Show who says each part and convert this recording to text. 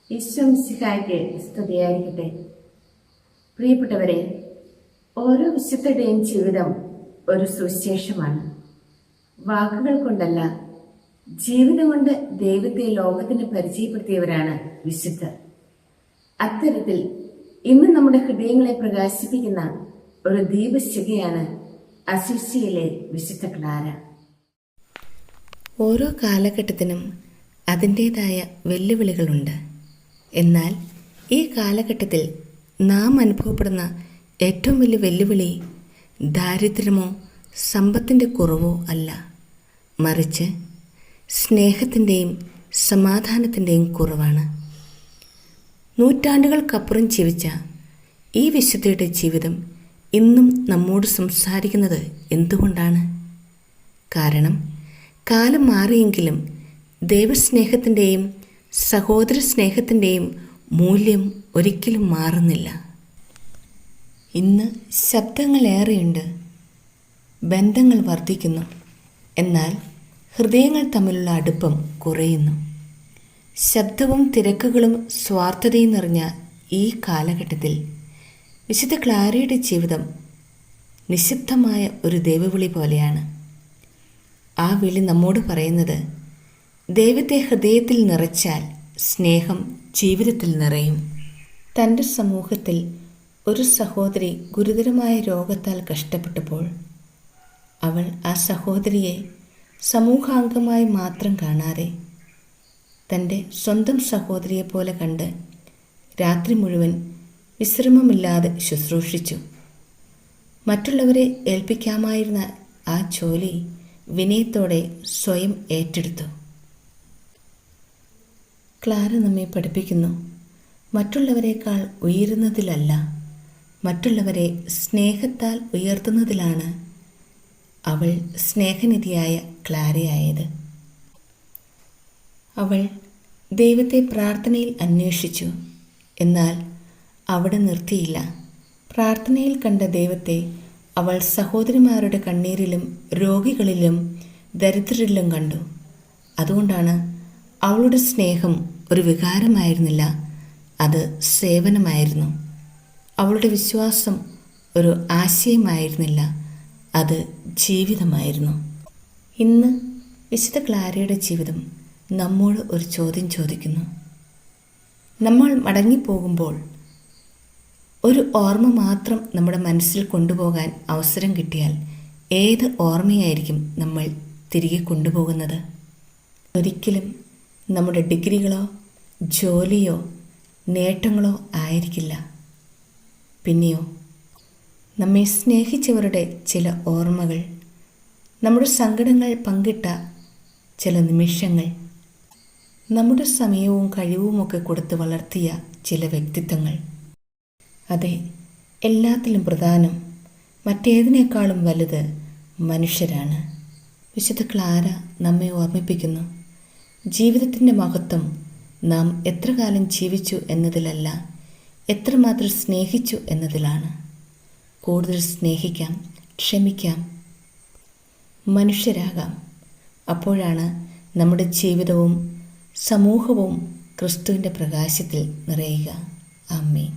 Speaker 1: ഈശോ മിശിഹായ്ക്ക് സ്തുതിയായിരിക്കട്ടെ. പ്രിയപ്പെട്ടവരെ, ഓരോ വിശുദ്ധരുടെയും ജീവിതം ഒരു സുവിശേഷമാണ്. വാക്കുകൾ കൊണ്ടല്ല, ജീവിതം കൊണ്ട് ദൈവത്തെ ലോകത്തിന് പരിചയപ്പെടുത്തിയവരാണ് വിശുദ്ധർ. അത്തരത്തിൽ ഇന്ന് നമ്മുടെ ഹൃദയങ്ങളെ പ്രകാശിപ്പിക്കുന്ന ഒരു ദീപശിഖയാണ് അസിസിയിലെ വിശുദ്ധ ക്ലാര.
Speaker 2: ഓരോ കാലഘട്ടത്തിനും അതിൻ്റേതായ വെല്ലുവിളികളുണ്ട്. എന്നാൽ ഈ കാലഘട്ടത്തിൽ നാം അനുഭവപ്പെടുന്ന ഏറ്റവും വലിയ വെല്ലുവിളി ദാരിദ്ര്യമോ സമ്പത്തിൻ്റെ കുറവോ അല്ല, മറിച്ച് സ്നേഹത്തിൻ്റെയും സമാധാനത്തിൻ്റെയും കുറവാണ്. നൂറ്റാണ്ടുകൾക്കപ്പുറം ജീവിച്ച ഈ വിശുദ്ധയുടെ ജീവിതം ഇന്നും നമ്മോട് സംസാരിക്കുന്നത് എന്തുകൊണ്ടാണ്? കാരണം കാലം മാറിയെങ്കിലും ദൈവസ്നേഹത്തിൻ്റെയും സഹോദര സ്നേഹത്തിൻ്റെയും മൂല്യം ഒരിക്കലും മാറുന്നില്ല. ഇന്ന് ശബ്ദങ്ങളേറെയുണ്ട്, ബന്ധങ്ങൾ വർദ്ധിക്കുന്നു, എന്നാൽ ഹൃദയങ്ങൾ തമ്മിലുള്ള അടുപ്പം കുറയുന്നു. ശബ്ദവും തിരക്കുകളും സ്വാർത്ഥതയും നിറഞ്ഞ ഈ കാലഘട്ടത്തിൽ വിശുദ്ധ ക്ലാരയുടെ ജീവിതം നിശബ്ദമായ ഒരു ദൈവവിളി പോലെയാണ്. ആ വിളി നമ്മോട് പറയുന്നത്, ദൈവത്തെ ഹൃദയത്തിൽ നിറച്ചാൽ സ്നേഹം ജീവിതത്തിൽ നിറയും. തൻ്റെ സമൂഹത്തിൽ ഒരു സഹോദരി ഗുരുതരമായ രോഗത്താൽ കഷ്ടപ്പെട്ടപ്പോൾ അവൾ ആ സഹോദരിയെ സമൂഹാംഗമായി മാത്രം കാണാതെ തൻ്റെ സ്വന്തം സഹോദരിയെപ്പോലെ കണ്ട് രാത്രി മുഴുവൻ വിശ്രമമില്ലാതെ ശുശ്രൂഷിച്ചു. മറ്റുള്ളവരെ ഏൽപ്പിക്കാമായിരുന്ന ആ ജോലി വിനയത്തോടെ സ്വയം ഏറ്റെടുത്തു. ക്ലാര നമ്മെ പഠിപ്പിക്കുന്നു, മറ്റുള്ളവരെക്കാൾ ഉയരുന്നതിലല്ല, മറ്റുള്ളവരെ സ്നേഹത്താൽ ഉയർത്തുന്നതിലാണ് അവൾ സ്നേഹനിധിയായ ക്ലാരയായത്. അവൾ ദൈവത്തെ പ്രാർത്ഥനയിൽ അന്വേഷിച്ചു, എന്നാൽ അവിടെ നിർത്തിയില്ല. പ്രാർത്ഥനയിൽ കണ്ട ദൈവത്തെ അവൾ സഹോദരിമാരുടെ കണ്ണീരിലും രോഗികളിലും ദരിദ്രരിലും കണ്ടു. അതുകൊണ്ടാണ് അവളുടെ സ്നേഹം ഒരു വികാരമായിരുന്നില്ല, അത് സേവനമായിരുന്നു. അവളുടെ വിശ്വാസം ഒരു ആശയമായിരുന്നില്ല, അത് ജീവിതമായിരുന്നു. ഇന്ന് വിശുദ്ധ ക്ലാരയുടെ ജീവിതം നമ്മോട് ഒരു ചോദ്യം ചോദിക്കുന്നു. നമ്മൾ മടങ്ങിപ്പോകുമ്പോൾ ഒരു ഓർമ്മ മാത്രം നമ്മുടെ മനസ്സിൽ കൊണ്ടുപോകാൻ അവസരം കിട്ടിയാൽ ഏത് ഓർമ്മയായിരിക്കും നമ്മൾ തിരികെ കൊണ്ടുപോകുന്നത്? ഒരിക്കലും നമ്മുടെ ഡിഗ്രികളോ ജോലിയോ നേട്ടങ്ങളോ ആയിരിക്കില്ല. പിന്നെയോ നമ്മെ സ്നേഹിച്ചവരുടെ ചില ഓർമ്മകൾ, നമ്മുടെ സങ്കടങ്ങൾ പങ്കിട്ട ചില നിമിഷങ്ങൾ, നമ്മുടെ സമയവും കഴിവുമൊക്കെ കൊടുത്ത് വളർത്തിയ ചില വ്യക്തിത്വങ്ങൾ. അതെ, എല്ലാത്തിലും പ്രധാനം, മറ്റേതിനേക്കാളും വലുത് മനുഷ്യരാണ്. വിശുദ്ധ ക്ലാര നമ്മെ ഓർമ്മിപ്പിക്കുന്നു, ജീവിതത്തിൻ്റെ മഹത്വം നാം എത്ര കാലം ജീവിച്ചു എന്നതിലല്ല, എത്രമാത്രം സ്നേഹിച്ചു എന്നതിലാണ്. കൂടുതൽ സ്നേഹിക്കാം, ക്ഷമിക്കാം, മനുഷ്യരാകാം. അപ്പോഴാണ് നമ്മുടെ ജീവിതവും സമൂഹവും ക്രിസ്തുവിൻ്റെ പ്രകാശത്തിൽ നിറയുക. ആമേൻ.